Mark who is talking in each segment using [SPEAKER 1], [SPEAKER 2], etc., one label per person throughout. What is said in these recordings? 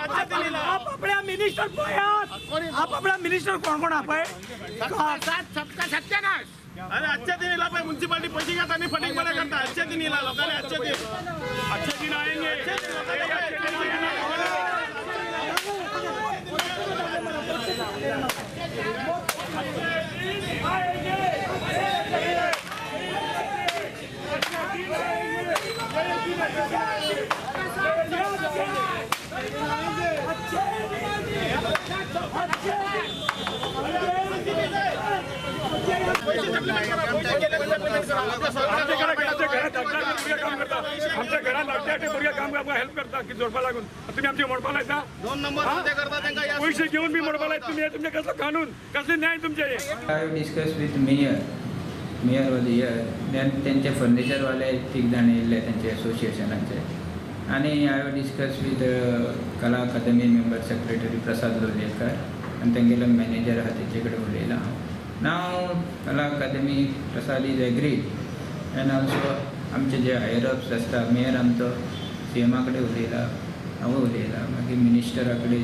[SPEAKER 1] आप अपना मिनिस्टर आप अपना मिनिस्टर कोण आपय
[SPEAKER 2] सबका सत्यानाश. अरे आजच्या दिन इला म्युन्सिपालिटी पैसे घेतात आणि फंडिंग मला करतात. आजच्या दिन इला लोकांना अच्छे दिन आएंगे. आमच्या घरात काम हेल्प करता की जोडपा लागून तुम्ही आमचे मोडपाला येता 2 नंबर पैसे घेऊन मी मोडपाला तुम्ही तुमचे कसं कानून कसले न्याय तुमचे.
[SPEAKER 3] आय डिस्कस विथ मेयर वाज हियर त्यांचे फर्निचरवाले 3 जाण येयल्ले त्यांचे असोसिएशनाचे आणि आय डिस्कस विथ कला अकादमी मेंबर सेक्रेटरी प्रसाद लोलयेकर आणि तेंगेलो मॅनेजर आहा तेचे कडेन उलयलां नाव Kala academy Prasad is agreed and also आमचे जे हायर अप्स आसता मेयर आमचो CMA कडेन उलयला हांव उलयला मागीर मिनिस्टरा कडेन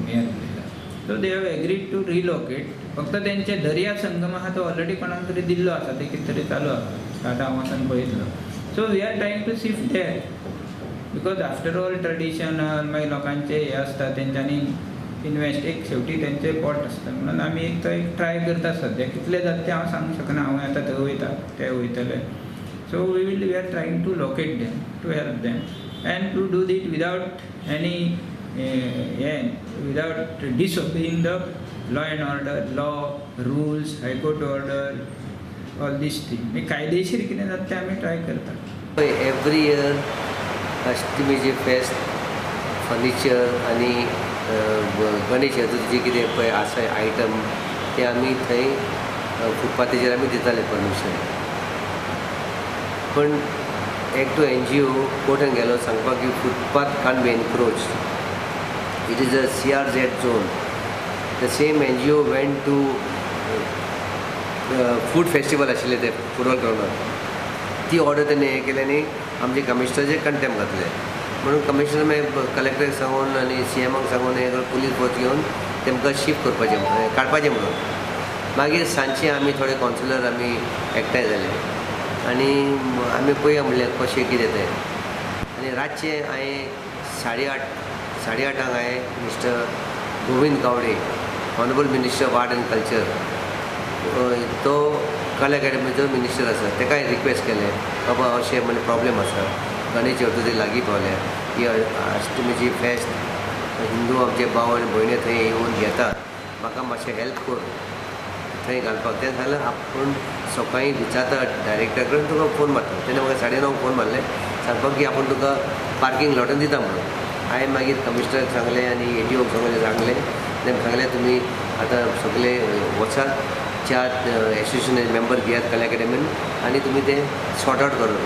[SPEAKER 3] मेयर उलयला so they have agreed to relocate फक्त तेंचे दर्या संगम आहा तो ऑलरेडी कोणाक तरी दिल्लो आसा ते कितें तरी चालू आसा स्टार्ट हांव वचून पळयतलो so we are trying to shift there because after all traditional मागीर लोकांचे हे आसता तेंच्यांनी इन्वेस्ट एक शेवटी तेंचे पोट आसता म्हणून आमी एक ट्राय करता सद्या कितले जाता ते हांव सांगूंक शकना हांव आतां थंय वयता ते वयतले so we are trying to locate them to help them and to do it without any without disobeying the law and order, law, rules, high court order, all these things. मी कायदेशीर कितें जाता तें आमी ट्राय करता.
[SPEAKER 4] Every year अष्टमीचे फेस्त furniture आनी गणेश चतुर्थीचे कितें पळय आसा आयटम ते आमी थंय फुटपाथेचेर आमी दिताले परमिशन पण एकटो NGO कोर्टान गेलो सांगपाक की footpath can't be encroach it is a CRZ zone the same NGO went to food festival आशिल्ले ते फुटबॉल ग्राउंडार ती ऑर्डर तेणें हें केलें आनी आमचे कमिशनराचेर कंटेम्प घातले म्हणून कमिशनर मागीर कलेक्टराक सांगून आनी CMाक सांगून हे पुलीस फोर्स घेवन तेमकां शिफ्ट करपाचें काडपाचें म्हणून मागीर सांजचे आमी थोडे कावन्सिलर आमी एकठांय जाले आनी आमी पळया म्हणलें कशें कितें तें आनी रातचे हांवें 8:30 हांवें mister Govind Gawade honourable minister of art and culture तो कला अकॅडमीचो मिनिस्टर आसा ताका रिक्वेस्ट केलें बाबा अशें म्हणजे प्रॉब्लेम आसा गणेश चतुर्थी लागीं पावल्या ही अष्टमीची फेस्त हिंदू आमचे भाव आनी भयणी थंय येवन घेतात म्हाका मातशें हेल्प कर थंय घालपाक तें जाल्यार आपूण सकाळीं विचारता डायरेक्टर कडेन तुका फोन मारता तेणें म्हाका 9:30 फोन मारलें सांगपाक की आपूण तुका पार्किंग लॉटान दिता म्हणून हांवें मागीर कमिशनराक सांगलें आनी ADOक सांगलें तेणें सांगलें तुमी आतां सगळे वचात 4 एसोसिएशन मेंबर घेयात कला अकॅडमीन आनी तुमी तें सॉर्ट आवट करून